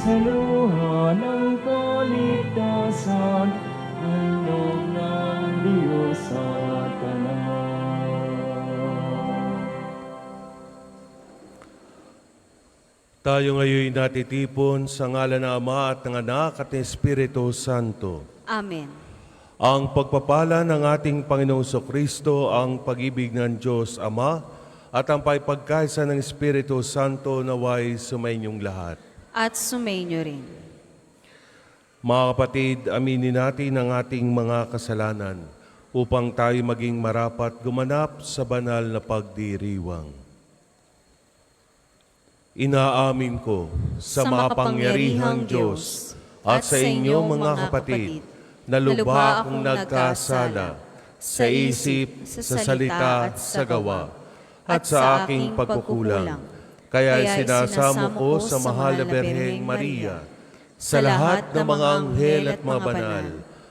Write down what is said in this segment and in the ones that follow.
sa luha ng kaligtasan, handog ng Diyos sa tanan. Tayo ngayon natitipon sa ngalan ng Ama at ng Anak at ng Espiritu Santo. Amen. Ang pagpapala ng ating Panginoong Kristo, ang pag-ibig ng Diyos Ama, at ang pagkaisa ng Espiritu Santo naway sumainyong lahat. At sumainyo rin. Mga kapatid, aminin natin ang ating mga kasalanan upang tayo maging marapat gumanap sa banal na pagdiriwang. Inaamin ko sa makapangyarihang Diyos at sa inyong mga kapatid na lubha akong nagkasala sa isip, sa salita at sa gawa at sa aking pagkukulang. Kaya sinasamo ko sa mahal na Birheng Maria, sa lahat ng mga anghel at mga banal,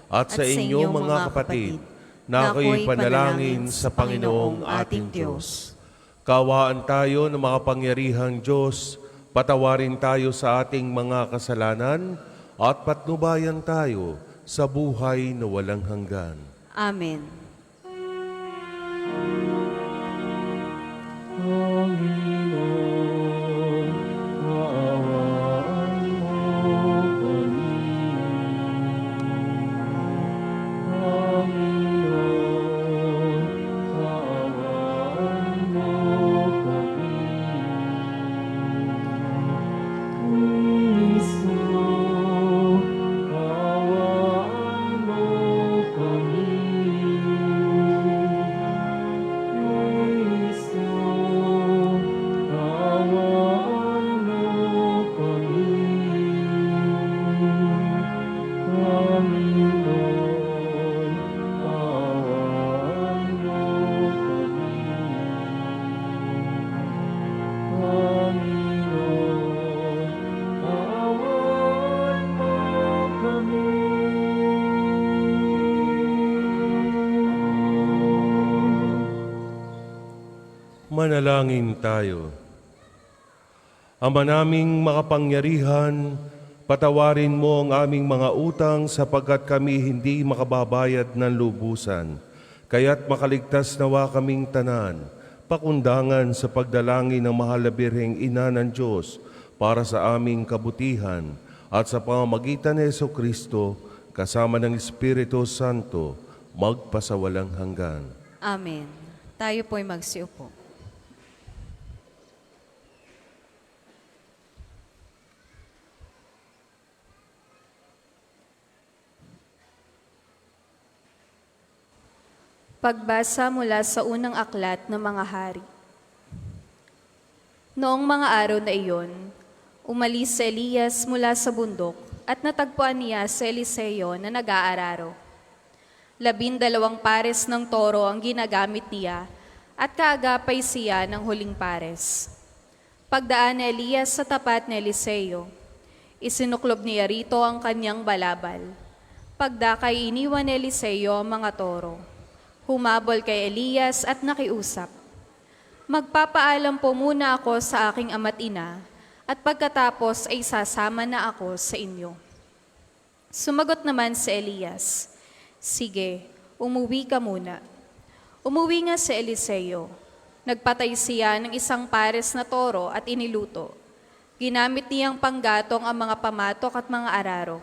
at sa inyong mga kapatid, na ako'y panalangin sa Panginoong ating Diyos. Kawaan tayo ng makapangyarihang Diyos, patawarin tayo sa ating mga kasalanan, at patnubayan tayo sa buhay na walang hanggan. Amen. Panginoon, kaawaan mo kami. Panginoon, kaawaan mo kami. Kristo, kaawaan mo kami. Kristo, kaawaan mo kami. Panginoon, kaawaan mo kami. Panginoon, kaawaan mo kami. Manalangin tayo. Ama naming makapangyarihan, patawarin mo ang aming mga utang sapagkat kami hindi makababayad ng lubusan. Kaya't makaligtas nawa kaming tanan, pakundangan sa pagdalangin ng mahal na Birheng Ina ng Diyos para sa aming kabutihan at sa pamamagitan ni Jesucristo kasama ng Espiritu Santo magpasawalang hanggan. Amen. Tayo po'y magsiupo. Pagbasa mula sa unang aklat ng mga hari. Noong mga araw na iyon, umalis si Elias mula sa bundok at natagpuan niya si Eliseo na nag-aararo. 12 pares ng toro ang ginagamit niya at kaagapay siya ng huling pares. Pagdaan ni Elias sa tapat ni Eliseo, isinuklob niya rito ang kanyang balabal. Pagdakay iniwan ni Eliseo ang mga toro. Humabol kay Elias at nakiusap, "Magpapaalam po muna ako sa aking ama't ina at pagkatapos ay sasama na ako sa inyo." Sumagot naman si Elias, "Sige, umuwi ka muna." Umuwi nga si Eliseo. Nagpatay siya ng 1 pares na toro at iniluto. Ginamit niyang panggatong ang mga pamatok at mga araro.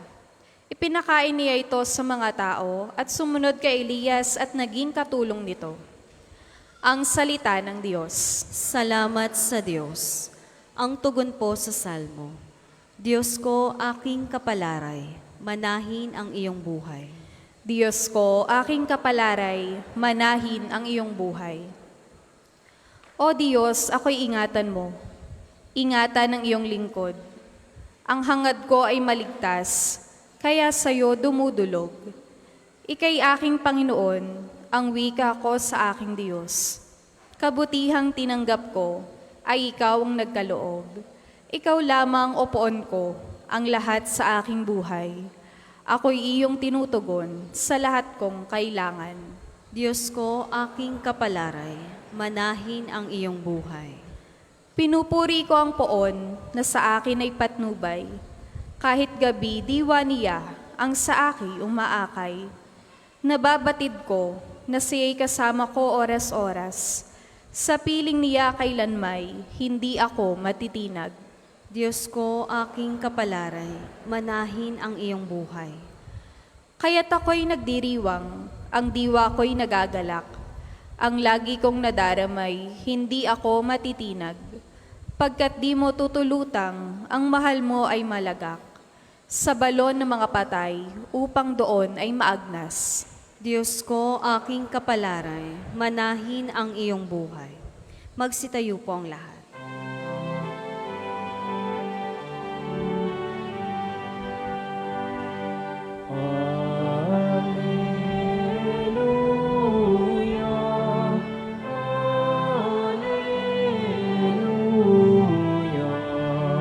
Ipinakain niya ito sa mga tao at sumunod kay Elias at naging katulong nito. Ang salita ng Diyos. Salamat sa Diyos. Ang tugon po sa salmo. Diyos ko, aking kapalaray, manahin ang iyong buhay. Diyos ko, aking kapalaray, manahin ang iyong buhay. O Diyos, ako'y ingatan mo. Ingatan ng iyong lingkod. Ang hangad ko ay maligtas, kaya sa'yo dumudulog. Ika'y aking Panginoon, ang wika ko sa aking Diyos. Kabutihang tinanggap ko ay ikaw ang nagkaloob. Ikaw lamang o poon ko, ang lahat sa aking buhay. Ako'y iyong tinutugon sa lahat kong kailangan. Diyos ko, aking kapalaray, manahin ang iyong buhay. Pinupuri ko ang poon na sa akin ay patnubay, Kahit gabi, diwa niya ang sa aki umaakay. Nababatid ko na siya'y kasama ko oras-oras. Sa piling niya kailanmay, hindi ako matitinag. Diyos ko, aking kapalaray, manahin ang iyong buhay. Kaya't ako'y nagdiriwang, ang diwa ko'y nagagalak. Ang lagi kong nadaramay, hindi ako matitinag. Pagkat di mo tutulutang, ang mahal mo ay malagak. Sa balon ng mga patay, upang doon ay maagnas. Diyos ko, aking kapalaray, manahin ang iyong buhay. Magsitayo po ang lahat. Alleluia, alleluia, alleluia,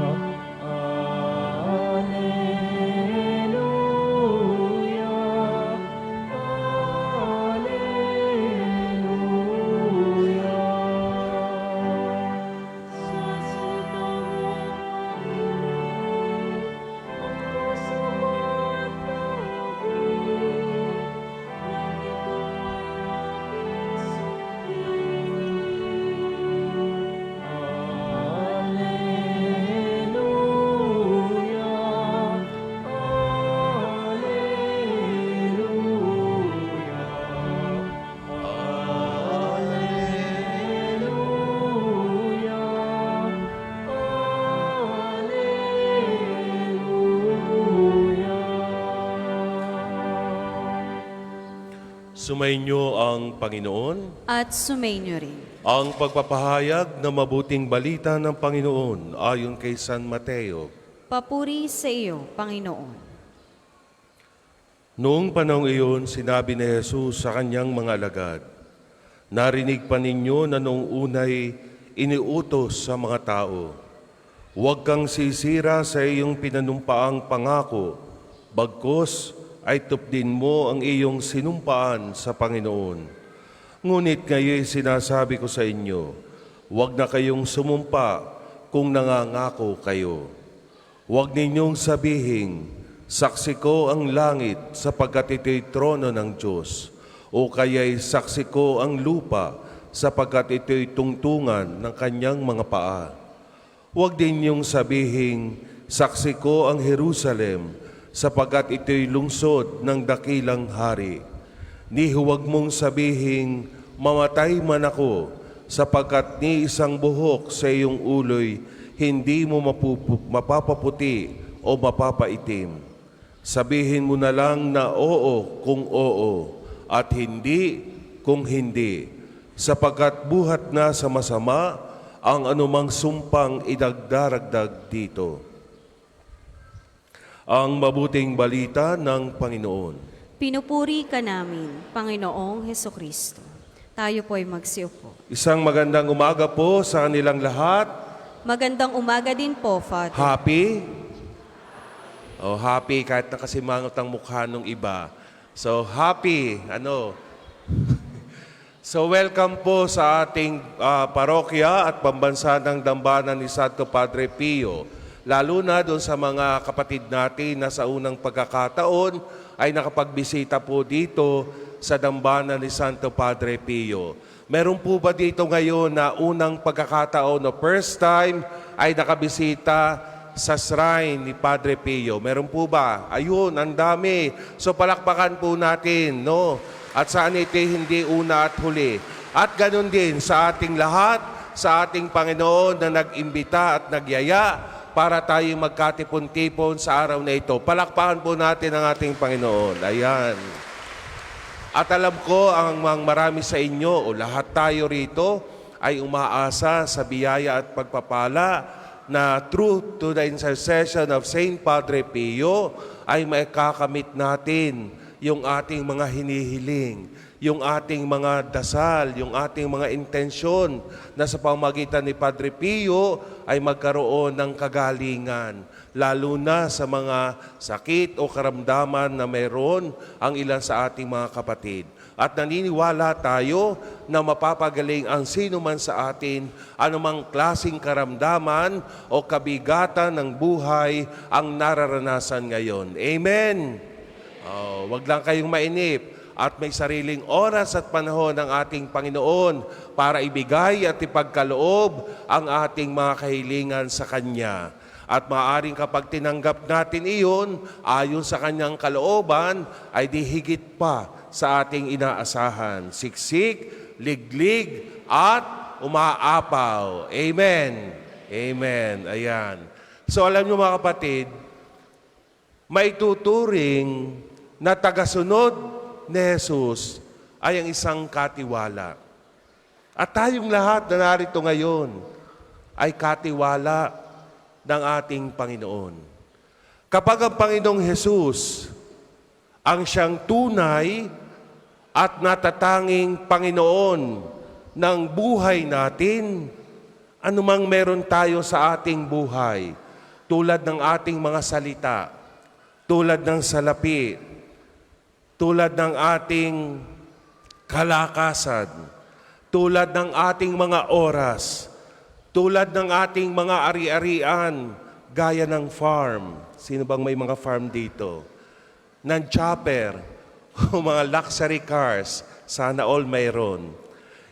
Sumainyo ang Panginoon. At sumainyo rin. Ang pagpapahayag na mabuting balita ng Panginoon ayon kay San Mateo. Papuri sa iyo, Panginoon. Noong panahong iyon, sinabi ni Jesus sa kanyang mga alagad, "Narinig pa ninyo na noong unay iniutos sa mga tao, huwag kang sisira sa iyong pinanumpaang pangako, bagkus ay tupdin mo ang iyong sinumpaan sa Panginoon. Ngunit ngayon sinasabi ko sa inyo, huwag na kayong sumumpa kung nangangako kayo. Huwag ninyong sabihin, saksi ko ang langit sapagkat ito'y trono ng Diyos, o kaya'y saksi ko ang lupa sapagkat ito'y tungtungan ng kanyang mga paa. Huwag din niyong sabihin, saksi ko ang Jerusalem, sapagkat ito'y lungsod ng dakilang hari. Ni huwag mong sabihin, mamatay man ako, sapagkat ni isang buhok sa iyong uloy, hindi mo mapapaputi o mapapaitim. Sabihin mo na lang na oo kung oo, at hindi kung hindi, sapagkat buhat na sa masama ang anumang sumpang idagdaragdag dito. Ang mabuting balita ng Panginoon. Pinupuri ka namin, Panginoong Hesukristo. Tayo po'y magsiupo. Isang magandang umaga po sa kanilang lahat. Magandang umaga din po, Father. Happy? Oh, happy kahit nakasimangot ang mukha ng iba. So, happy. So, welcome po sa ating parokya at pambansanang dambana ni Santo Padre Pio. Lalo na doon sa mga kapatid natin na sa unang pagkakataon ay nakapagbisita po dito sa dambana ni Santo Padre Pio. Meron po ba dito ngayon na unang pagkakataon o first time ay nakabisita sa shrine ni Padre Pio? Meron po ba? Ayun, ang dami. So palakpakan po natin, no? At saan ito hindi una at huli. At ganun din sa ating lahat, sa ating Panginoon na nag-imbita at nagyaya para tayong magkatipon-tipon sa araw na ito. Palakpakan po natin ang ating Panginoon. Ayan. At alam ko, ang marami sa inyo o lahat tayo rito ay umaasa sa biyaya at pagpapala na through to the intercession of Saint Padre Pio ay maikakamit natin yung ating mga hinihiling, yung ating mga dasal, yung ating mga intensyon na sa pamamagitan ni Padre Pio ay magkaroon ng kagalingan, lalo na sa mga sakit o karamdaman na mayroon ang ilan sa ating mga kapatid. At naniniwala tayo na mapapagaling ang sino man sa atin, anumang klasing karamdaman o kabigatan ng buhay ang nararanasan ngayon. Amen! Wag lang kayong mainip at may sariling oras at panahon ng ating Panginoon para ibigay at ipagkaloob ang ating mga kahilingan sa Kanya. At maaaring kapag tinanggap natin iyon, ayon sa Kanyang kalooban, ay di higit pa sa ating inaasahan. Siksik, liglig, at umaapaw. Amen. Amen. Ayan. So alam niyo mga kapatid, maituturing na tagasunod ni Jesus ay ang isang katiwala. At tayong lahat na narito ngayon ay katiwala ng ating Panginoon. Kapag ang Panginoong Jesus ang siyang tunay at natatanging Panginoon ng buhay natin, anumang meron tayo sa ating buhay, tulad ng ating mga salita, tulad ng salapi, tulad ng ating kalakasan, tulad ng ating mga oras, tulad ng ating mga ari-arian, gaya ng farm. Sino bang may mga farm dito? Ng chopper, o mga luxury cars, sana all mayroon.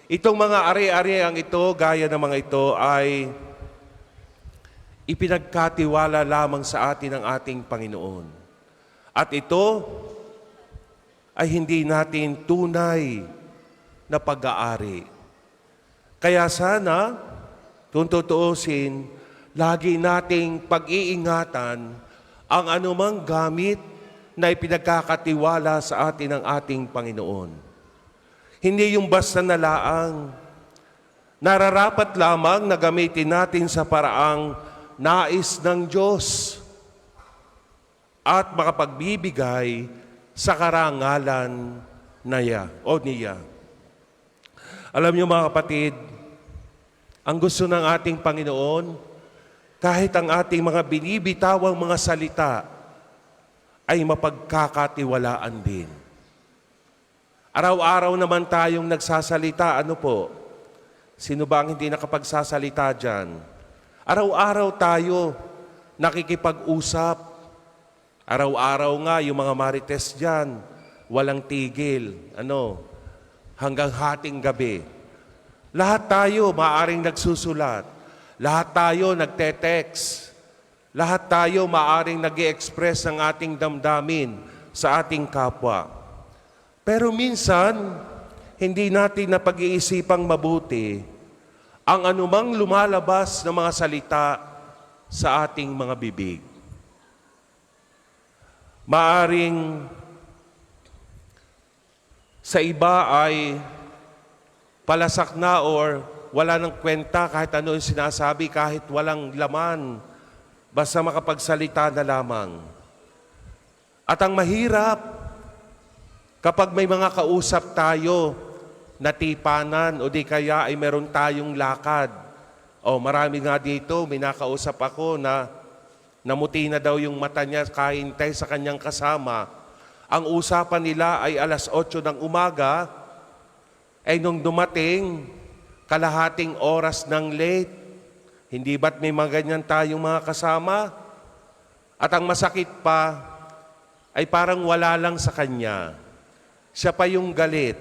Itong mga ari-ariang ito, gaya ng mga ito, ay ipinagkatiwala lamang sa atin ng ating Panginoon. At ito ay hindi natin tunay na pag-aari. Kaya sana, kung tutuusin, lagi nating pag-iingatan ang anumang gamit na ipinagkakatiwala sa atin ng ating Panginoon. Hindi yung basta na laang. Nararapat lamang na gamitin natin sa paraang nais ng Diyos at makapagbibigay sa karangalan na niya. Alam niyo mga kapatid, ang gusto ng ating Panginoon, kahit ang ating mga binibitawang mga salita, ay mapagkakatiwalaan din. Araw-araw naman tayong nagsasalita, ano po? Sino ba ang hindi nakapagsasalita dyan? Araw-araw tayo nakikipag-usap. Araw-araw nga yung mga marites dyan, walang tigil. Hanggang hating gabi. Lahat tayo maaaring nagsusulat. Lahat tayo nagte-text. Lahat tayo maaaring nag-i-express ng ating damdamin sa ating kapwa. Pero minsan, hindi natin napag-iisipang mabuti ang anumang lumalabas na mga salita sa ating mga bibig. Maaring sa iba ay palasak na or wala ng kwenta kahit ano yung sinasabi, kahit walang laman, basta makapagsalita na lamang. At ang mahirap, kapag may mga kausap tayo na tipanan o di kaya ay meron tayong lakad. Marami nga dito, may nakausap ako na namuti na daw yung mata niya kahintay sa kanyang kasama. Ang usapan nila ay 8:00 ng umaga, ay nung dumating, kalahating oras ng late. Hindi ba't may mga ganyan tayong mga kasama? At ang masakit pa, ay parang wala lang sa kanya. Siya pa yung galit.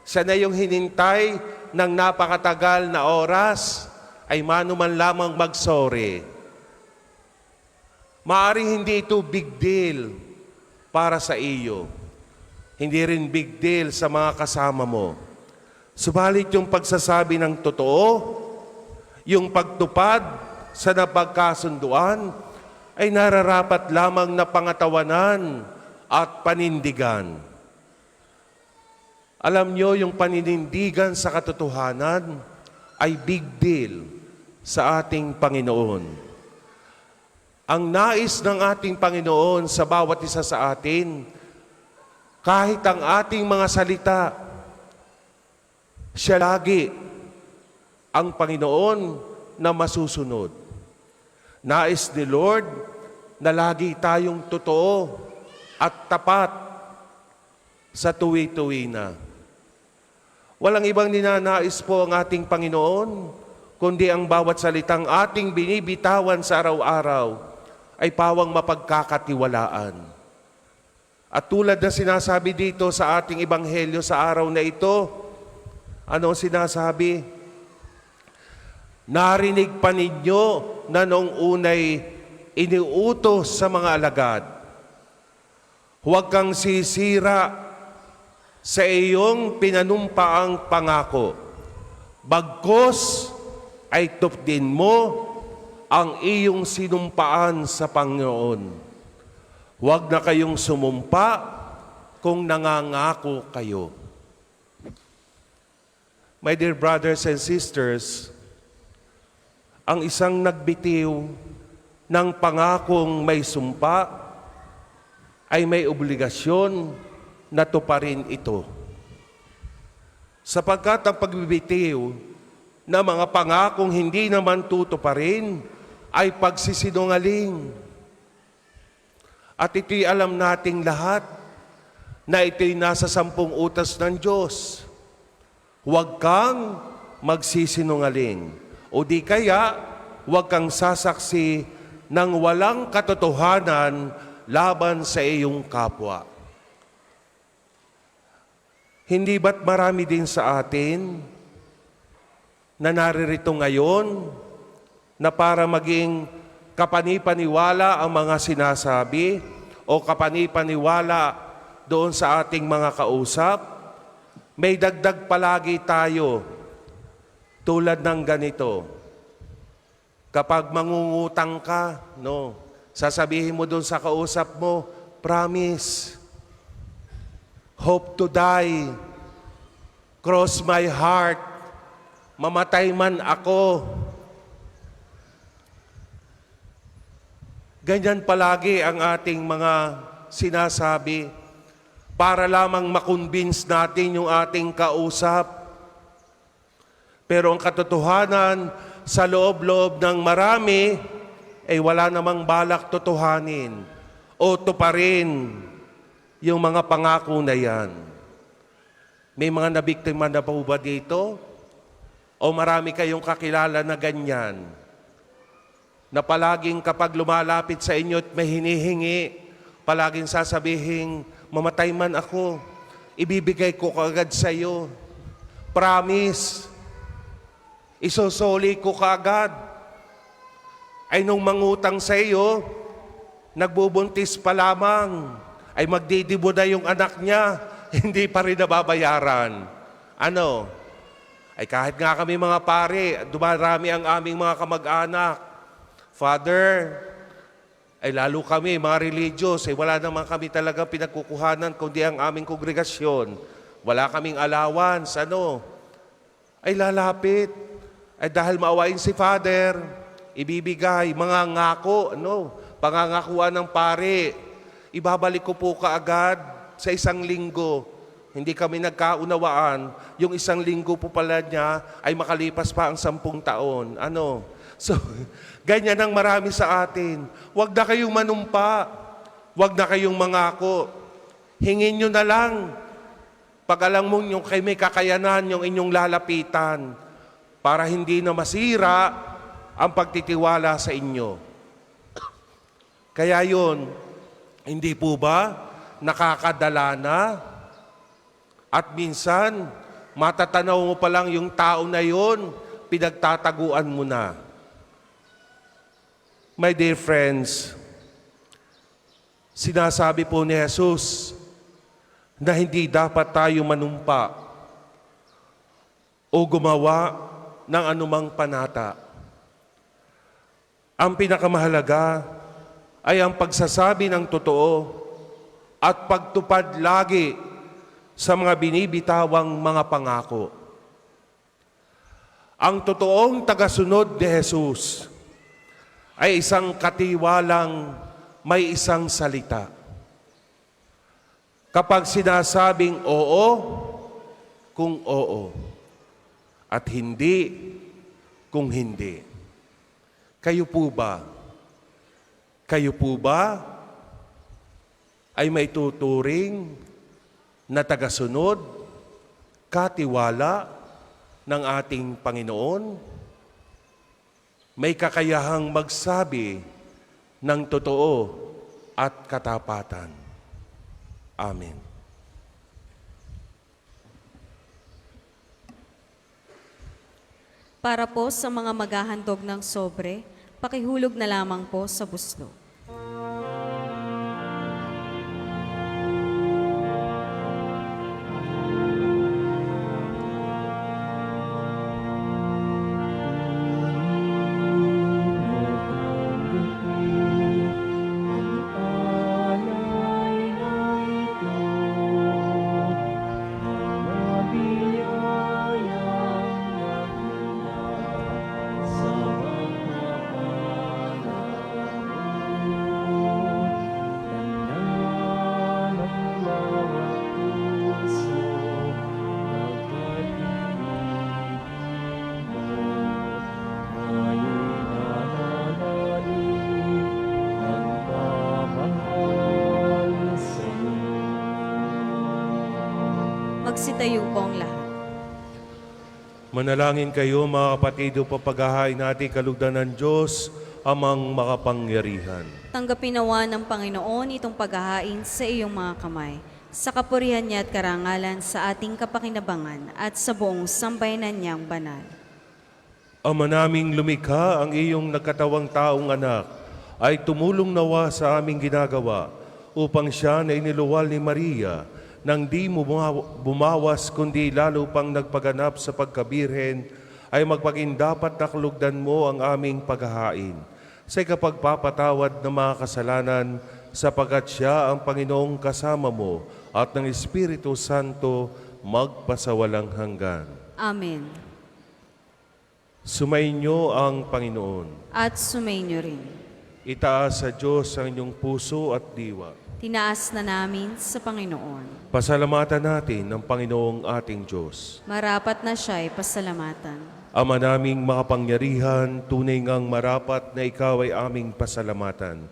Siya na yung hinintay ng napakatagal na oras, ay mano man lamang mag-sorry. Maaring hindi ito big deal para sa iyo. Hindi rin big deal sa mga kasama mo. Subalit yung pagsasabi ng totoo, yung pagtupad sa napagkasunduan ay nararapat lamang na pangatawanan at panindigan. Alam nyo, yung paninindigan sa katotohanan ay big deal sa ating Panginoon. Ang nais ng ating Panginoon sa bawat isa sa atin, kahit ang ating mga salita, siya lagi ang Panginoon na masusunod. Nais ni Lord na lagi tayong totoo at tapat sa tuwi-tuwi na. Walang ibang ninanais po ang ating Panginoon, kundi ang bawat salitang ating binibitawan sa araw-araw ay pawang mapagkakatiwalaan. At tulad na sinasabi dito sa ating Ebanghelyo sa araw na ito, ano sinasabi? Narinig pa ninyo na noong unay iniutos sa mga alagad, huwag kang sisira sa iyong pinanumpaang pangako. Bagkus ay tupdin mo ang iyong sinumpaan sa Panginoon. Huwag na kayong sumumpa kung nangangako kayo. My dear brothers and sisters, ang isang nagbitiw ng pangakong may sumpa ay may obligasyon na tuparin ito. Sapagkat ang pagbibitiw na mga pangakong hindi naman tutuparin ay pagsisinungaling. At ito'y alam nating lahat na ito'y nasa 10 utos ng Diyos. Huwag kang magsisinungaling. O di kaya, huwag kang sasaksi ng walang katotohanan laban sa iyong kapwa. Hindi ba't marami din sa atin na naririto ngayon na para maging kapanipaniwala ang mga sinasabi o kapanipaniwala doon sa ating mga kausap? May dagdag palagi tayo tulad ng ganito. Kapag mangungutang ka, sasabihin mo doon sa kausap mo, promise, hope to die, cross my heart, mamatay man ako. Ganyan palagi ang ating mga sinasabi para lamang makonvince natin yung ating kausap. Pero ang katotohanan, sa loob-loob ng marami, ay wala namang balak totohanin o tuparin yung mga pangako na yan. May mga nabiktima na po ba dito? O marami kayong kakilala na ganyan? Na palaging kapag lumalapit sa inyo at may hinihingi, palaging sasabihin, mamatay man ako, ibibigay ko kaagad sa iyo. Promise, isosoli ko kaagad. Ay nung mangutang sa iyo, nagbubuntis pa lamang, ay magdidibo na yung anak niya, hindi pa rin nababayaran. Ano? Ay kahit nga kami mga pare, dumarami ang aming mga kamag-anak. Father, ay lalo kami, mga religious, ay wala naman kami talagang pinagkukuhanan kundi ang aming kongregasyon. Wala kaming allowance, ay lalapit. Ay dahil maawain si Father, ibibigay, mga ngako, pangangakuan ng pare, ibabalik ko po kaagad sa 1 linggo. Hindi kami nagkaunawaan, yung 1 linggo po pala niya ay makalipas pa ang 10 taon. So, ganyan ang marami sa atin. Huwag na kayong manumpa. Huwag na kayong mangako. Hingin nyo na lang. Pag alam mo yung kay may kakayanan yung inyong lalapitan para hindi na masira ang pagtitiwala sa inyo. Kaya yun, hindi po ba nakakadala na? At minsan, matatanaw mo pa lang yung tao na yun, pinagtataguan mo na. My dear friends, sinasabi po ni Jesus na hindi dapat tayo manumpa o gumawa ng anumang panata. Ang pinakamahalaga ay ang pagsasabi ng totoo at pagtupad lagi sa mga binibitawang mga pangako. Ang totoong tagasunod ni Jesus ay isang katiwalang may isang salita. Kapag sinasabing oo, kung oo, at hindi, kung hindi. Kayo po ba? Kayo po ba ay may tuturing na tagasunod, katiwala ng ating Panginoon, may kakayahang magsabi ng totoo at katapatan. Amen. Para po sa mga maghahandog ng sobre, pakihulog na lamang po sa buslo. Magsitayo po ang lahat. Manalangin kayo mga kapatid upang paghahain natin kalugdan ng Diyos, amang makapangyarihan. Tanggapin nawa ng Panginoon itong paghahain sa iyong mga kamay, sa kapurihan niya at karangalan sa ating kapakinabangan at sa buong sambayanan niyang banal. Ama naming lumikha, ang iyong nagkatawang taong anak ay tumulong nawa sa aming ginagawa upang siya na iniluwal ni Maria nang di mo bumawas kundi lalo pang nagpaganap sa pagkabirhen ay magpagindapat na kalugdan mo ang aming paghahain sa ikapagpapatawad ng mga kasalanan sapagkat siya ang Panginoong kasama mo at ng Espiritu Santo magpasawalang hanggan. Amen. Sumainyo ang Panginoon. At sumainyo rin. Itaas sa Diyos ang inyong puso at diwa. Tinaas na namin sa Panginoon. Pasalamatan natin ng Panginoong ating Diyos. Marapat na siya'y pasalamatan. Ama naming makapangyarihan, tunay ngang marapat na ikaw ay aming pasalamatan.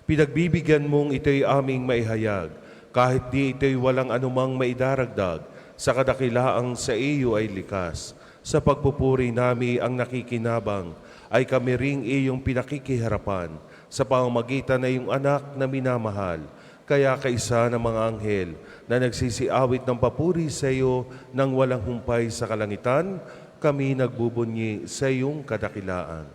Pinagbibigyan mong ito'y aming maihayag, kahit di ito'y walang anumang maidaragdag, sa kadakilaang sa iyo ay likas. Sa pagpupuri nami ang nakikinabang, ay kami ring iyong pinakikiharapan, sa pamamagitan na iyong anak na minamahal. Kaya kaisa ng mga anghel na nagsisiawit ng papuri sa iyo nang walang humpay sa kalangitan, kami nagbubunyi sa iyong kadakilaan.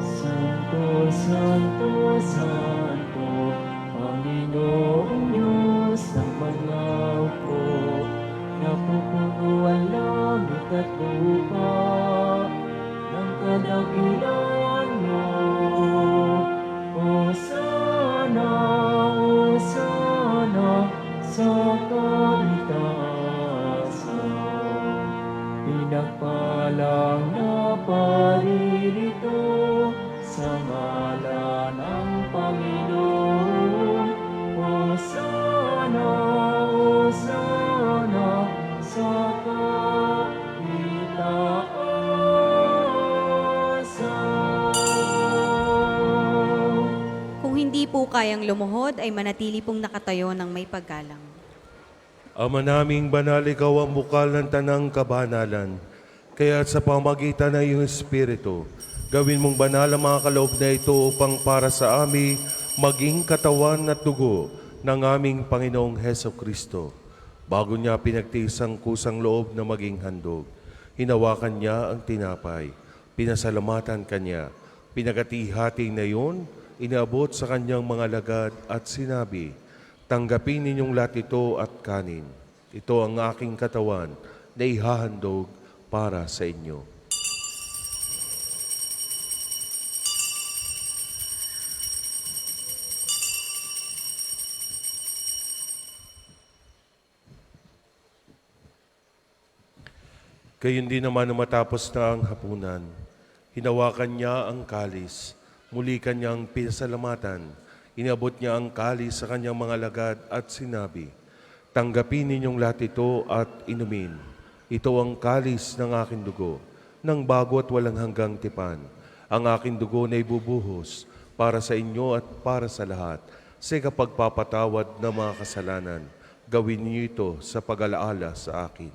Santo, Santo, Santo, Panginoong Diyos ng pangako, napupuno ang langit at lupa ng kadakilaan mo. Hosana, Hosana, sa kaitaasan. Pinagpalang na paririto sa ngalan ng Panginoon. Hosana, Hosana, sa kaitaasan. Kung hindi po kayang lumuhod, ay manatili pong nakatayo ng may paggalang. Ama naming banal, ikaw ang bukal ng tanang kabanalan. Kaya sa pamagitan ng iyong Espiritu, gawin mong banal ang mga kaloob na ito upang para sa amin maging katawan at dugo ng aming Panginoong Heso Kristo. Bago niya pinagtiis ang kusang loob na maging handog, hinawakan niya ang tinapay, pinasalamatan kanya, pinagati-hati na yun, inaabot sa kanyang mga lagad at sinabi, tanggapin ninyong lahat ito at kanin. Ito ang aking katawan na ihahandog para sa inyo. Gayon din naman nang matapos na ang hapunan, hinawakan niya ang kalis, muli kanyang pinasalamatan, inabot niya ang kalis sa kanyang mga lagad at sinabi, tanggapin ninyong lahat ito at inumin. Ito ang kalis ng aking dugo, ng bago at walang hanggang tipan. Ang aking dugo na ibubuhos para sa inyo at para sa lahat. Sa kapagpapatawad ng mga kasalanan, gawin niyo ito sa pag-alaala sa akin.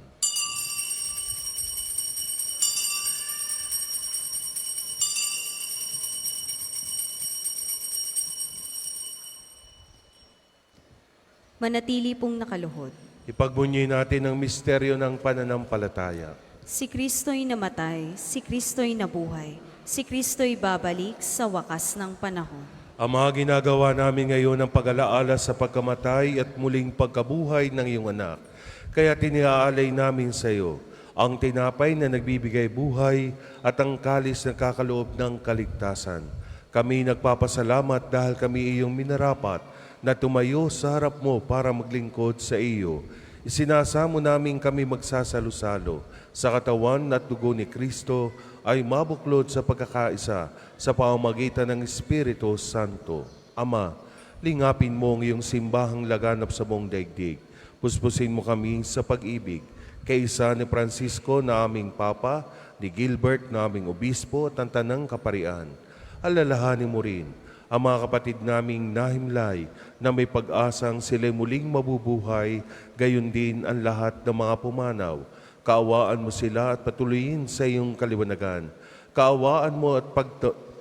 Manatili pong nakaluhod. Ipagbunyi natin ang misteryo ng pananampalataya. Si Kristo'y namatay, si Kristo'y nabuhay, si Kristo'y babalik sa wakas ng panahon. Ang mga ginagawa namin ngayon ang pag-alaala sa pagkamatay at muling pagkabuhay ng iyong anak. Kaya tiniaalay namin sa iyo ang tinapay na nagbibigay buhay at ang kalis na kakaloob ng kaligtasan. Kami nagpapasalamat dahil kami iyong minarapat na tumayo sa harap mo para maglingkod sa iyo. Isinasamo namin kami magsasalo-salo sa katawan at dugo ni Kristo ay mabuklod sa pagkakaisa sa pamamagitan ng Espiritu Santo. Ama, lingapin mo ang iyong simbahang laganap sa buong daigdig. Puspusin mo kami sa pag-ibig. Kaisa ni Francisco na aming Papa, ni Gilbert na aming Obispo at ang Tanang Kaparian. Alalahanin mo rin ang mga kapatid naming nahimlay na may pag-asang sila'y muling mabubuhay, gayon din ang lahat ng mga pumanaw. Kaawaan mo sila at patuloyin sa iyong kaliwanagan. Kaawaan mo at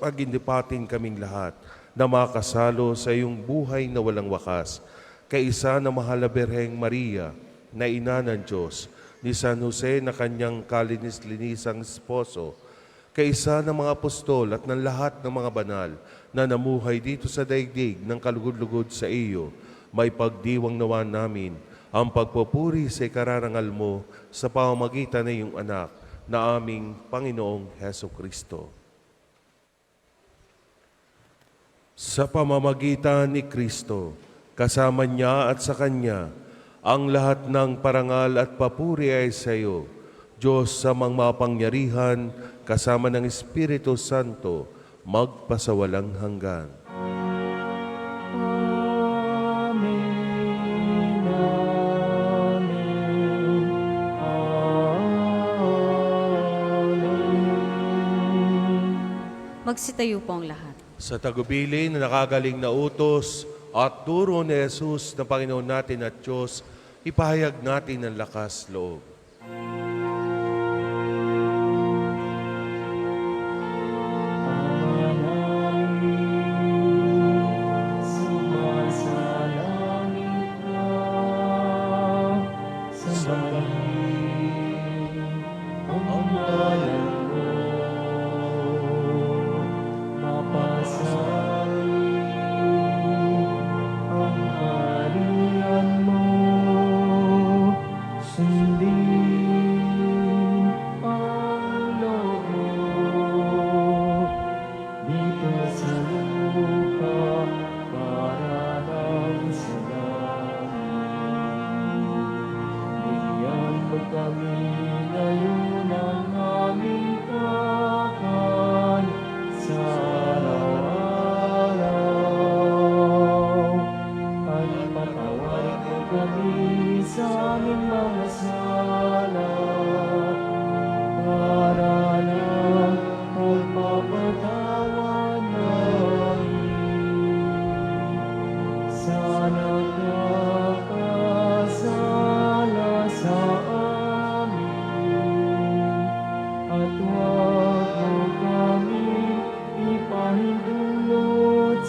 pagindipatin kaming lahat na makasalo sa iyong buhay na walang wakas. Kaisa na mahal na Birheng Maria, na ina ng Diyos, ni San Jose na kanyang kalinis-linisang esposo, kaisa ng mga apostol at ng lahat ng mga banal na namuhay dito sa daigdig ng kalugod-lugod sa iyo, may pagdiwang nawa namin ang pagpupuri sa ikararangal mo sa pamamagitan ng iyong anak na aming Panginoong Heso Kristo. Sa pamamagitan ni Kristo, kasama niya at sa Kanya, ang lahat ng parangal at papuri ay sa iyo, Diyos sa mga mapangyarihan, kasama ng Espiritu Santo, magpasawalang hanggan. Amen. Amen. Amen. Magsitayo po ang lahat. Sa tagubilin na nakagaling na utos at turo ni Jesus na Panginoon natin at Diyos, ipahayag natin ang lakas loob.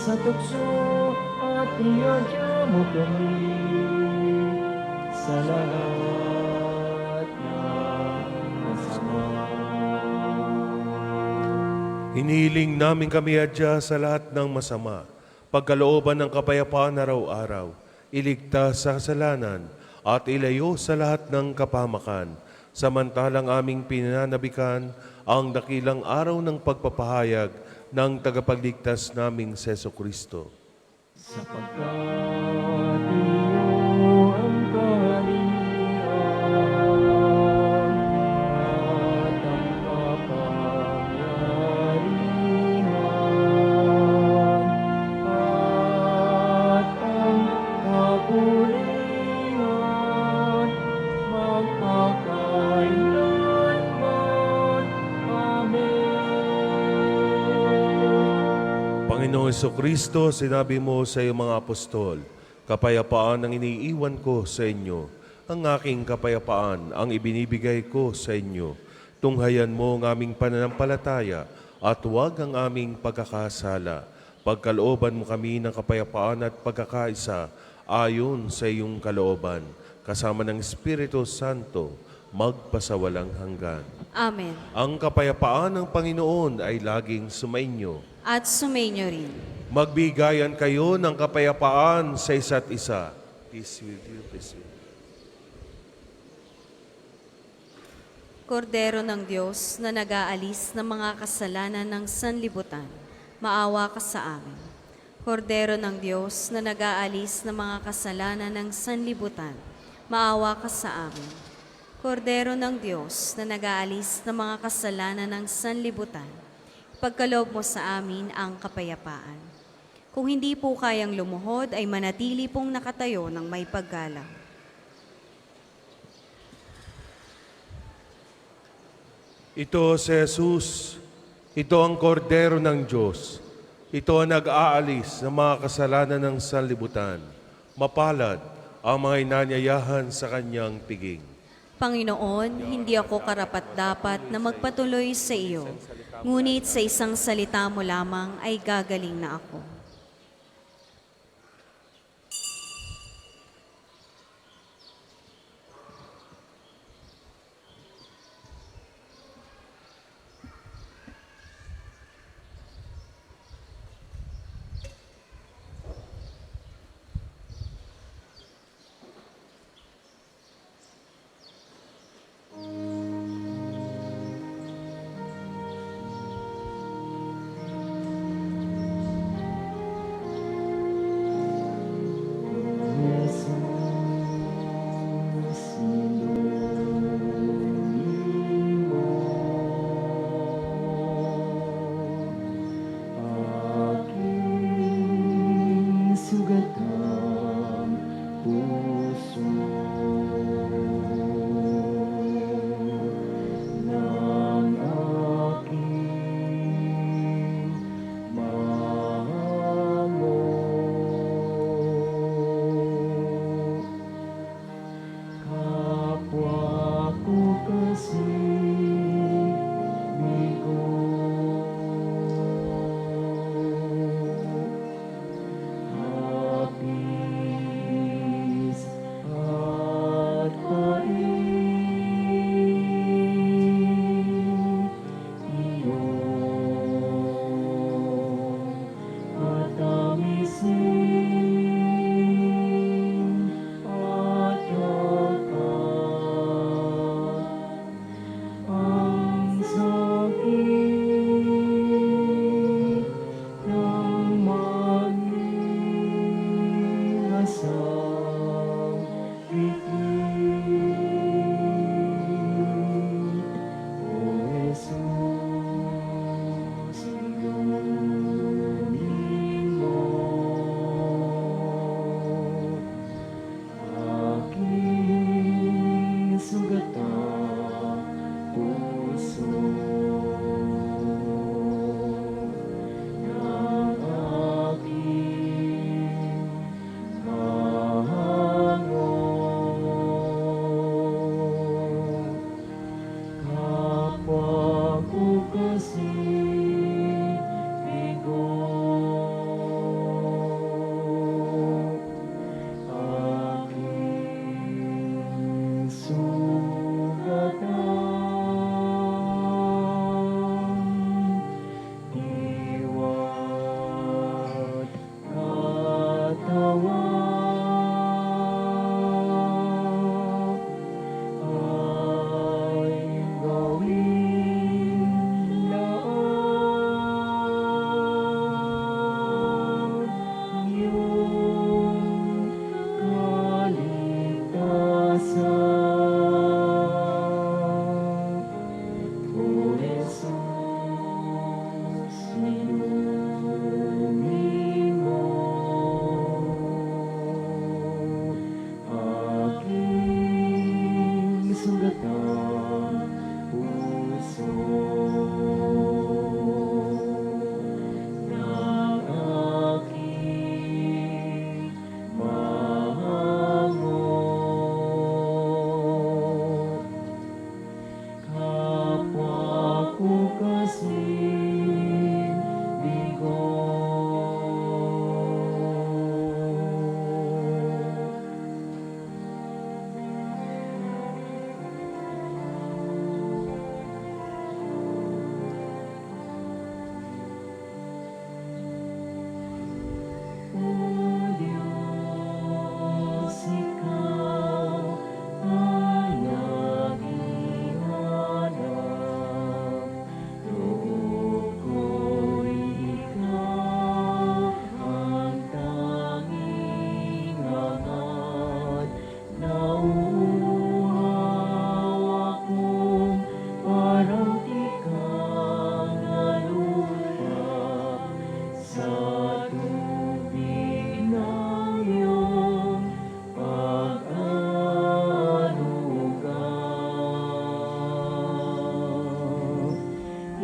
Sa tukso at iadya mo kami sa lahat ng masama. Hinihiling namin kami adya sa lahat ng masama, pagkalooban ng kapayapaan araw-araw, iligtas sa kasalanan at ilayo sa lahat ng kapahamakan, samantalang aming pinanabikan ang dakilang araw ng pagpapahayag ng tagapagligtas naming Seso Kristo. Sapagkat iyo ang kaharian at ang kapangyarihan at ang kapulihan magpakailanman. Amen. Panginoong Kristo, sinabi mo sa iyong mga apostol, kapayapaan ang iniiwan ko sa inyo. Ang aking kapayapaan ang ibinibigay ko sa inyo. Tunghayan mo ang aming pananampalataya at huwag ang aming pagkakasala. Pagkalooban mo kami ng kapayapaan at pagkakaisa ayon sa iyong kalooban, kasama ng Espiritu Santo, magpasawalang hanggan. Amen. Ang kapayapaan ng Panginoon ay laging sumainyo. At sumainyo rin. Magbigayan kayo ng kapayapaan sa isa't isa. Peace with you, peace with you. Kordero ng Diyos na nag-aalis ng mga kasalanan ng sanlibutan, maawa ka sa amin. Kordero ng Diyos na nag-aalis ng mga kasalanan ng sanlibutan, maawa ka sa amin. Kordero ng Diyos na nag-aalis ng mga kasalanan ng sanlibutan, pagkaloob mo sa amin ang kapayapaan. Kung hindi po kayang lumuhod, ay manatili pong nakatayo ng may paggalang. Ito si Jesus, ito ang kordero ng Diyos. Ito ang nag-aalis ng mga kasalanan ng sanlibutan. Mapalad ang mga inanyayahan sa kanyang piging. Panginoon, hindi ako karapat-dapat na magpatuloy sa iyo, ngunit sa isang salita mo lamang ay gagaling na ako.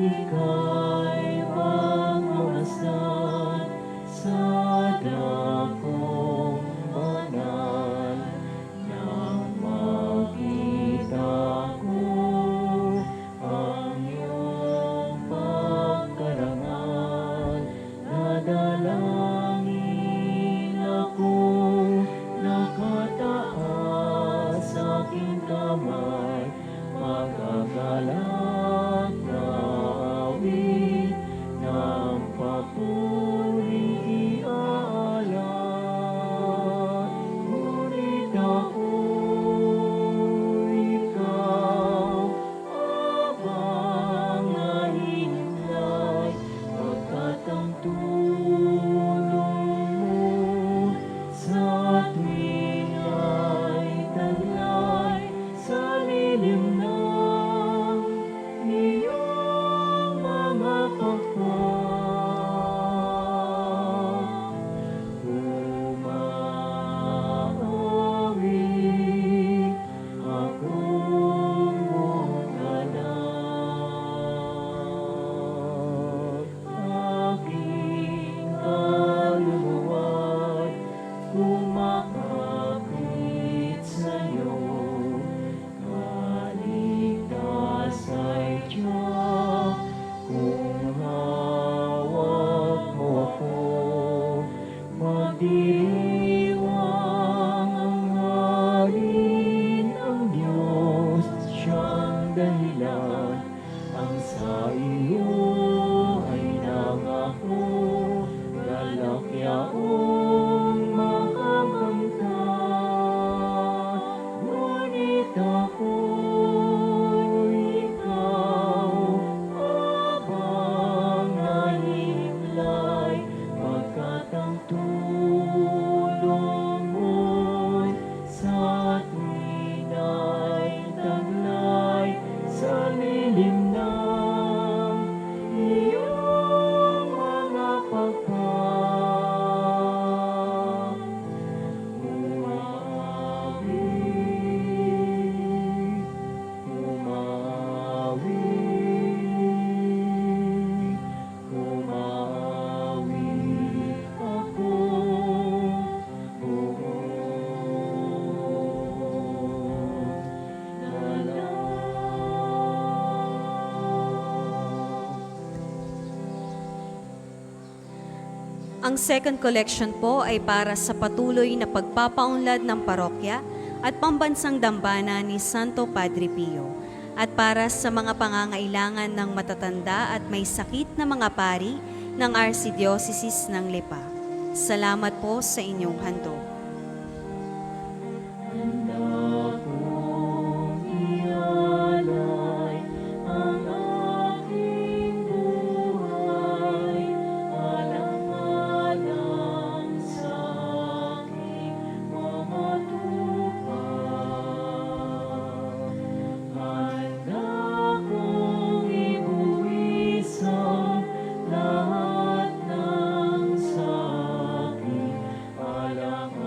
ika'y magmamasdan sa dakong banal. Nang makita ko ang iyong pagkarangal, nadalangin ako, nakataas sa aking kamay, magagalak na awit ng papuring iaalay. Ngunit ako'y ikaw, abang nahinlay, pagkat ang tulong mo sa tuwing ay taglay sa lilim ng iyong mga pakpak. Umaawit akong buong anak, aking kaluluwa't kumakapit sa'yo. Kaligtas ay tiyak kung hawak mo ako. Magdiriwang ang halin ang Diyos, siyang dahilan. Ang sa iyo ay nangako, galak yaong makakamtan. Ngunit ako'y ikaw, abang nahinlay, pagkat ang tulong mo'y sa tuwin ay taglay sa lilim ng iyong mga pakpak. Umawit, umawit, umawit ako buong Ang second collection po ay para sa patuloy na pagpapaunlad ng parokya at pambansang dambana ni Santo Padre Pio at para sa mga pangangailangan ng matatanda at may sakit na mga pari ng Archdiocese ng Lipa. Salamat po sa inyong handog. Handa kong ialay ang aking buhay, alang-alang sa aking mga tupa. Handa kong ibuwis ang lahat ng sa aking alang-alang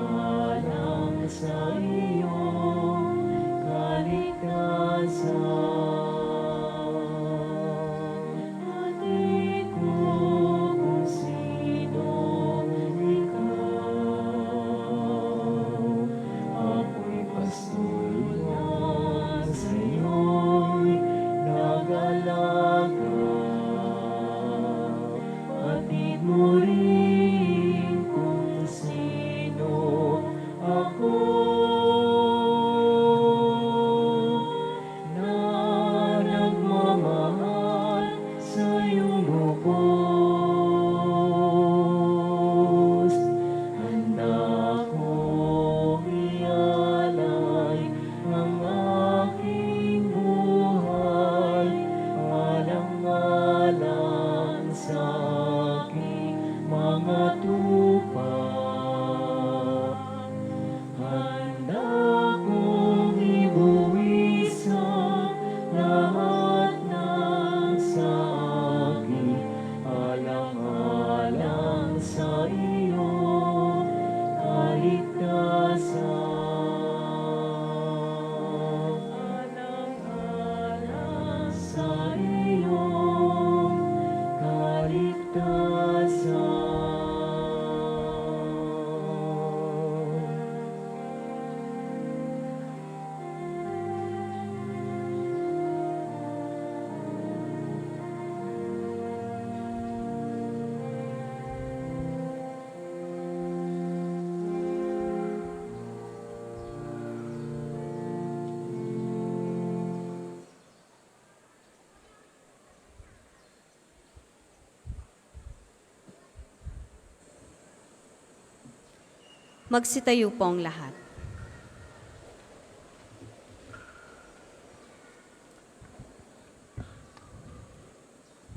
Magsitayo po ang lahat.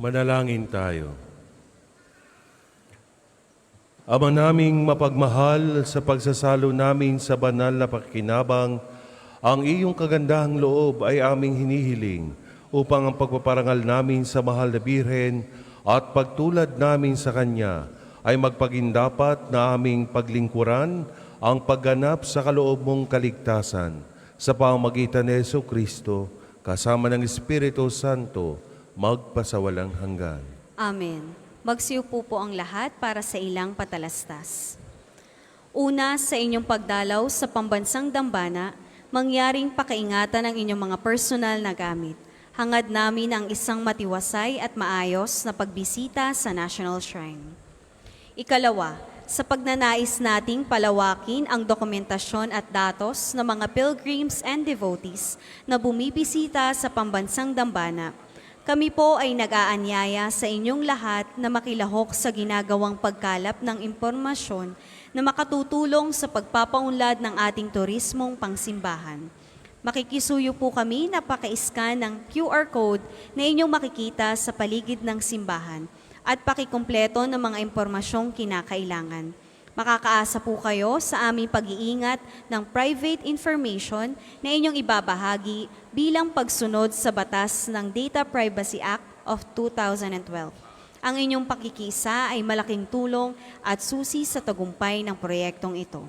Manalangin tayo. Ama naming mapagmahal, sa pagsasalo namin sa banal na pakikinabang, ang iyong kagandahang loob ay aming hinihiling upang ang pagpaparangal namin sa mahal na Birhen at pagtulad namin sa Kanya ay magpagindapat na aming paglingkuran ang pagganap sa kaloob mong kaligtasan sa pamamagitan ni Jesucristo kasama ng Espiritu Santo magpasawalang hanggan. Amen. Magsiupo po ang lahat para sa ilang patalastas. Una, sa inyong pagdalaw sa pambansang dambana, mangyaring pakaingatan ang inyong mga personal na gamit. Hangad namin ang isang matiwasay at maayos na pagbisita sa National Shrine. Ikalawa, sa pagnanais nating palawakin ang dokumentasyon at datos ng mga pilgrims and devotees na bumibisita sa pambansang dambana, kami po ay nag-aanyaya sa inyong lahat na makilahok sa ginagawang pagkalap ng impormasyon na makatutulong sa pagpapaunlad ng ating turismong pangsimbahan. Makikisuyo po kami na paka-scan ng QR code na inyong makikita sa paligid ng simbahan at pakikumpleto ng mga impormasyong kinakailangan. Makakaasa po kayo sa aming pag-iingat ng private information na inyong ibabahagi bilang pagsunod sa batas ng Data Privacy Act of 2012. Ang inyong pakikisa ay malaking tulong at susi sa tagumpay ng proyektong ito.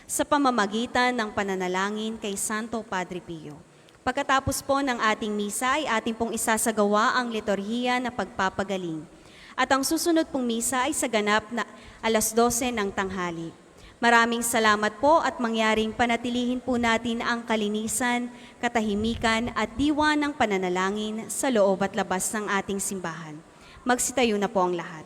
Sa pamamagitan ng pananalangin kay Santo Padre Pio. Pagkatapos po ng ating misa ay ating pong isasagawa ang liturhiya na pagpapagaling. At ang susunod pong misa ay sa ganap na 12:00 ng tanghali. Maraming salamat po at mangyaring panatilihin po natin ang kalinisan, katahimikan at diwa ng pananalangin sa loob at labas ng ating simbahan. Magsitayo na po ang lahat.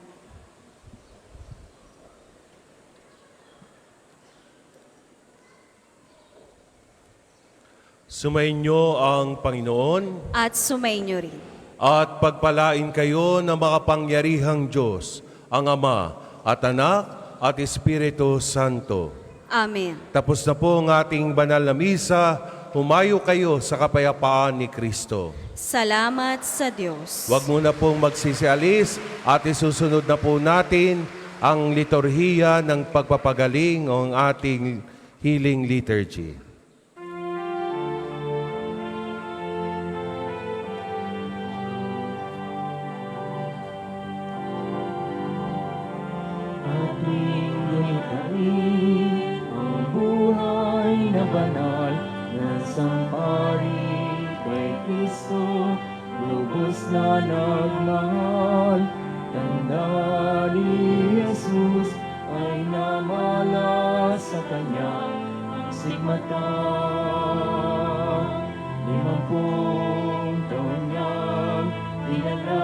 Sumainyo ang Panginoon At sumainyo rin. at pagpalain kayo ng makapangyarihang Diyos, ang Ama at Anak at Espiritu Santo. Amen. Tapos na po ang ating banal na misa, humayo kayo sa kapayapaan ni Kristo. Salamat sa Diyos. Huwag muna pong magsisialis at isusunod na po natin ang liturhiya ng pagpapagaling o ang ating healing liturgy. Ating gunitain ang buhay na banal na sampari kay Kristo, lubos na nagmahal. Tanda ni Jesus ay namala sa kanyang sigmata. 50 taon niyang dinala.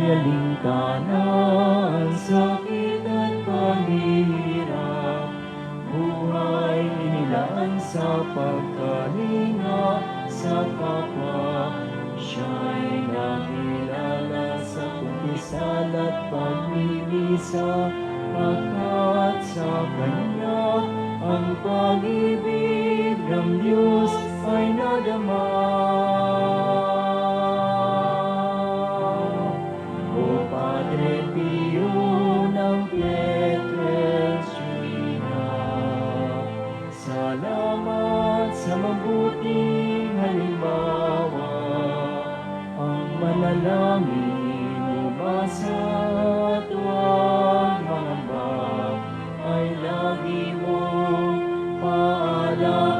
Alingkanan, sakit at paghihirap, buhay inilaan sa pagkalinga sa kapwa. Siya'y nakilala sa kumpisal at pagmimisa, pagkat sa Kanya ang pag-ibig ng Diyos ay nadama. Padre Pio ng Pietrelcina, salamat sa mabuting halimbawa. Ang manalangin umasa at huwag mangamba ay lagi mong paalaala.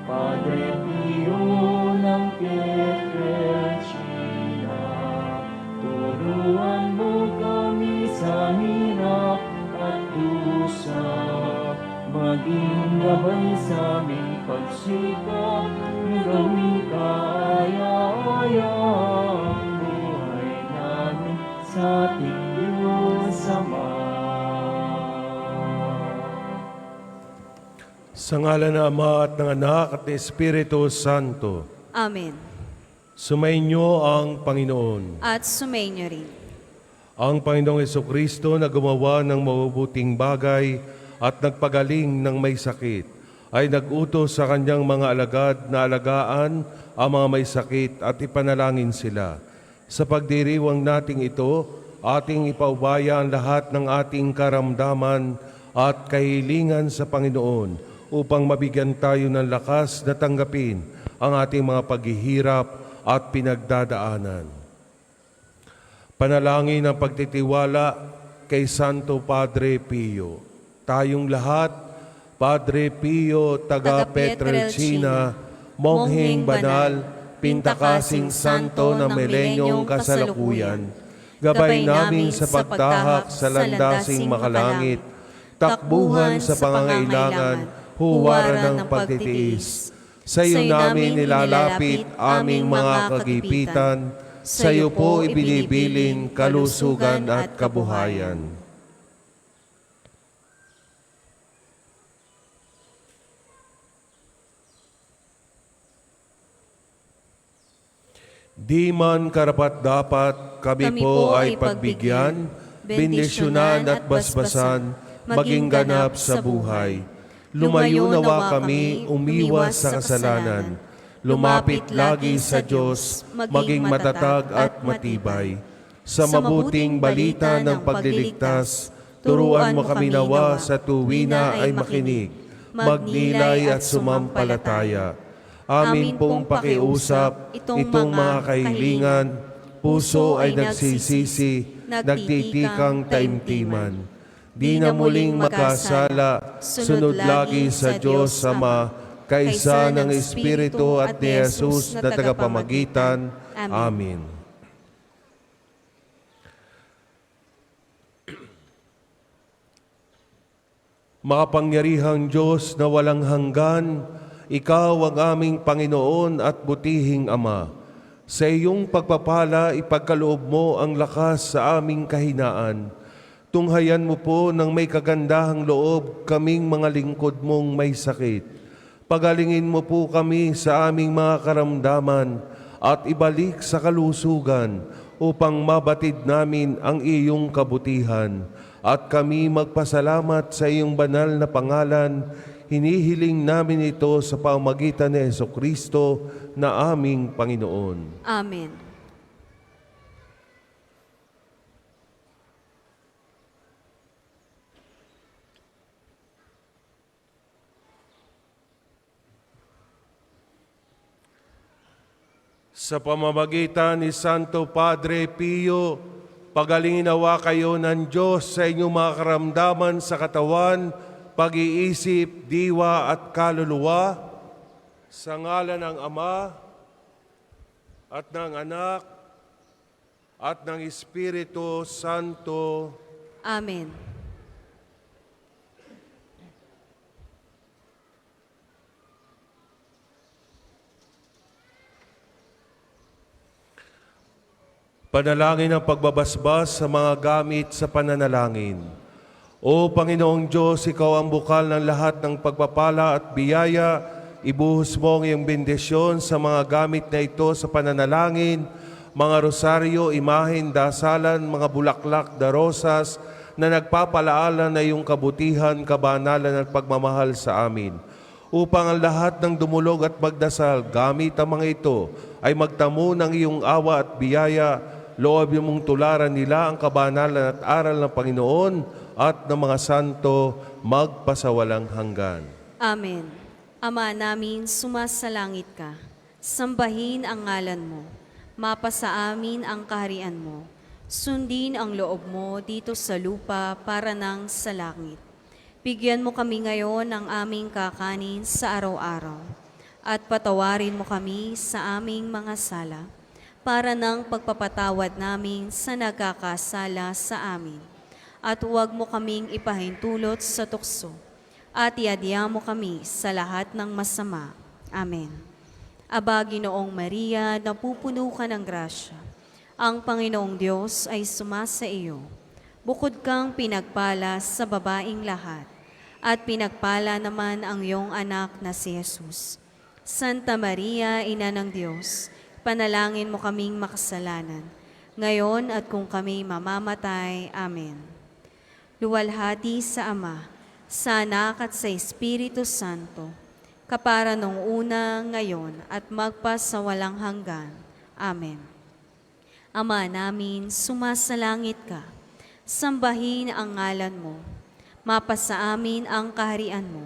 Padre Pio ng Pietrelcina, turuan mo kami sa hirap at dusa, maging gabay sa aming pagsikap, gawing kaaya-aya ang buhay namin sa ating Diyos Ama. Sa ngalan ng Ama at ng Anak at ng Espiritu Santo. Amen. Sumainyo ang Panginoon. At sumainyo rin. Ang Panginoong Hesukristo na gumawa ng mabubuting bagay at nagpagaling ng may sakit, ay nag-utos sa kanyang mga alagad na alagaan ang mga may sakit at ipanalangin sila. Sa pagdiriwang nating ito, ating ipaubaya ang lahat ng ating karamdaman at kahilingan sa Panginoon upang mabigyan tayo ng lakas na tanggapin ang ating mga paghihirap at pinagdadaanan. Panalangin ang pagtitiwala kay Santo Padre Pio. Tayong lahat, Padre Pio, taga Pietrelcina, mongheng banal, pintakasing santo ng milenyong kasalukuyan, gabay namin sa pagtahak sa landasing makalangit, takbuhan sa pangangailangan, huwaran ng pagtitiis. Sa iyo namin nilalapit aming mga kagipitan, sa iyo po ibinibilin kalusugan at kabuhayan. Di man karapat-dapat kami po ay pagbigyan, bendisyonan at basbasan, maging ganap sa buhay. Lumayo nawa kami, umiwas sa kasalanan. Lumapit lagi sa Diyos, maging matatag at matibay. Sa mabuting balita ng pagliligtas, turuan mo kami nawa sa tuwina ay makinig, magnilay at sumampalataya. Amin pong pakiusap, itong mga kahilingan, puso ay nagsisisi, nagtitikang taimtiman. Di na muling magkasala, sunod lagi sa Diyos Ama, kaysa ng Espiritu at ni Jesus na tagapamagitan. Amen. Makapangyarihang Diyos na walang hanggan, Ikaw ang aming Panginoon at butihing Ama. Sa iyong pagpapala, ipagkaloob mo ang lakas sa aming kahinaan. Tunghayan mo po ng may kagandahang loob kaming mga lingkod mong may sakit. Pagalingin mo po kami sa aming mga karamdaman at ibalik sa kalusugan upang mabatid namin ang iyong kabutihan. At kami magpasalamat sa iyong banal na pangalan. Hinihiling namin ito sa pamamagitan ni Jesucristo na aming Panginoon. Amen. Sa pamamagitan ni Santo Padre Pio, pagalingin nawa kayo ng Diyos sa inyong mga karamdaman sa katawan, pag-iisip, diwa at kaluluwa, sa ngalan ng Ama at ng Anak at ng Espiritu Santo. Amen. Panalangin ang pagbabasbas sa mga gamit sa pananalangin. O Panginoong Diyos, Ikaw ang bukal ng lahat ng pagpapala at biyaya. Ibuhos mo ang iyong bendisyon sa mga gamit na ito sa pananalangin, mga rosaryo, imahen, dasalan, mga bulaklak, darosas, na nagpapalaala na iyong kabutihan, kabanalan at pagmamahal sa amin. Upang ang lahat ng dumulog at magdasal, gamit ang mga ito, ay magtamo ng iyong awa at biyaya. Loob mong tularan nila ang kabanalan at aral ng Panginoon at ng mga santo magpasawalang hanggan. Amen. Ama namin, sumasalangit ka. Sambahin ang ngalan mo. Mapasa amin ang kaharian mo. Sundin ang loob mo dito sa lupa para nang sa langit. Bigyan mo kami ngayon ng aming kakanin sa araw-araw. At patawarin mo kami sa aming mga sala para ng pagpapatawad namin sa nagkakasala sa amin. At huwag mo kaming ipahintulot sa tukso. At iadya mo kami sa lahat ng masama. Amen. Aba, Ginoong Maria, napupuno ka ng grasya. Ang Panginoong Diyos ay sumasa iyo. Bukod kang pinagpala sa babaing lahat. At pinagpala naman ang iyong anak na si Jesus. Santa Maria, Ina ng Diyos, Panalangin mo kaming makasalanan, ngayon at kung kami mamamatay. Amen. Luwalhati sa Ama, sa Anak at sa Espiritu Santo, kapara nung una, ngayon at magpasawalang hanggan. Amen. Ama namin, sumasalangit ka. Sambahin ang ngalan mo. Mapasa amin ang kaharian mo.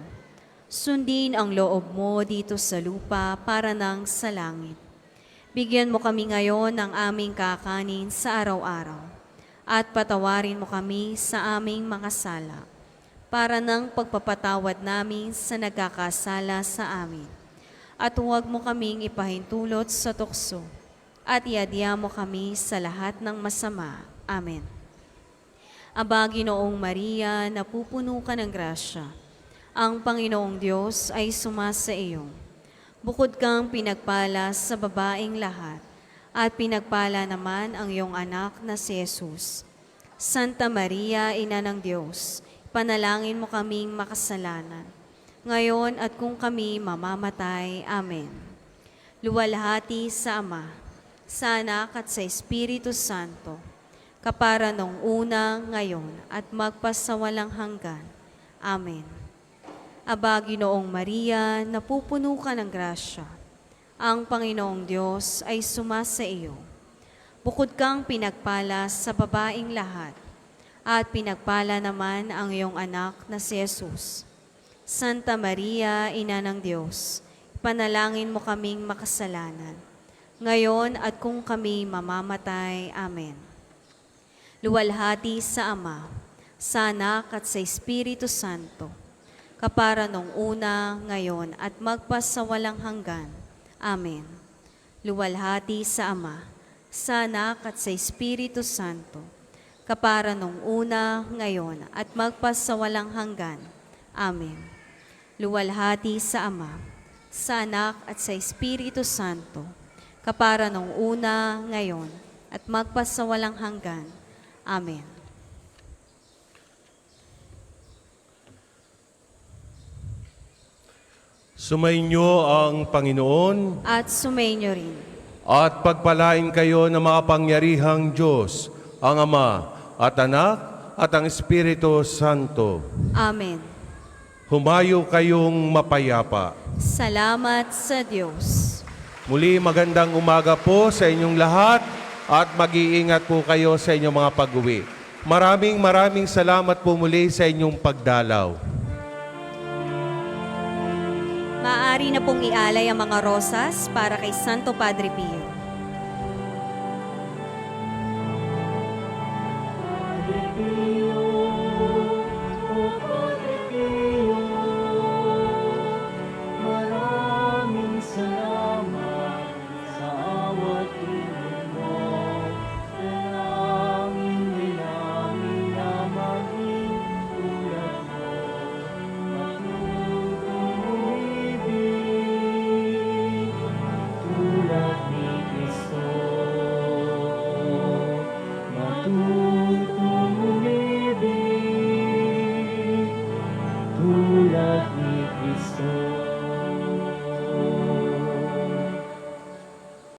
Sundin ang loob mo dito sa lupa para nang sa langit. Bigyan mo kami ngayon ng aming kakanin sa araw-araw. At patawarin mo kami sa aming mga sala para nang pagpapatawad namin sa nagkakasala sa amin. At huwag mo kaming ipahintulot sa tukso at iadya mo kami sa lahat ng masama. Amen. Aba, Ginoong Maria, napupuno ka ng grasya. Ang Panginoong Diyos ay sumasa iyo. Bukod kang pinagpala sa babaeng lahat, at pinagpala naman ang iyong anak na si Jesus. Santa Maria, Ina ng Diyos, panalangin mo kaming makasalanan, ngayon at kung kami mamamatay. Amen. Luwalhati sa Ama, sa Anak at sa Espiritu Santo, kapara nung una, ngayon, at magpasawalang hanggan. Amen. Aba, Ginoong Maria, napupuno ka ng grasya. Ang Panginoong Diyos ay sumasa iyo. Bukod kang pinagpala sa babaeng lahat, at pinagpala naman ang iyong anak na si Jesus. Santa Maria, Ina ng Diyos, panalangin mo kaming makasalanan, ngayon at kung kami mamamatay. Amen. Luwalhati sa Ama, sa Anak at sa Espiritu Santo, kapara nung una, ngayon at magpasawalang hanggan. Amen. Luwalhati sa Ama, sa Anak at sa Espiritu Santo, kapara nung una, ngayon at magpasawalang hanggan. Amen. Luwalhati sa Ama, sa Anak at sa Espiritu Santo, kapara nung una, ngayon, at magpasawalang hanggan. Amen. Sumainyo ang Panginoon At sumainyo rin. at pagpalain kayo ng makapangyarihang Diyos, ang Ama at Anak at ang Espiritu Santo. Amen. Humayo kayong mapayapa. Salamat sa Diyos. Muli magandang umaga po sa inyong lahat at mag-iingat po kayo sa inyong mga pag-uwi. Maraming salamat po muli sa inyong pagdalaw. Maaari na pong ialay ang mga rosas para kay Santo Padre Pio.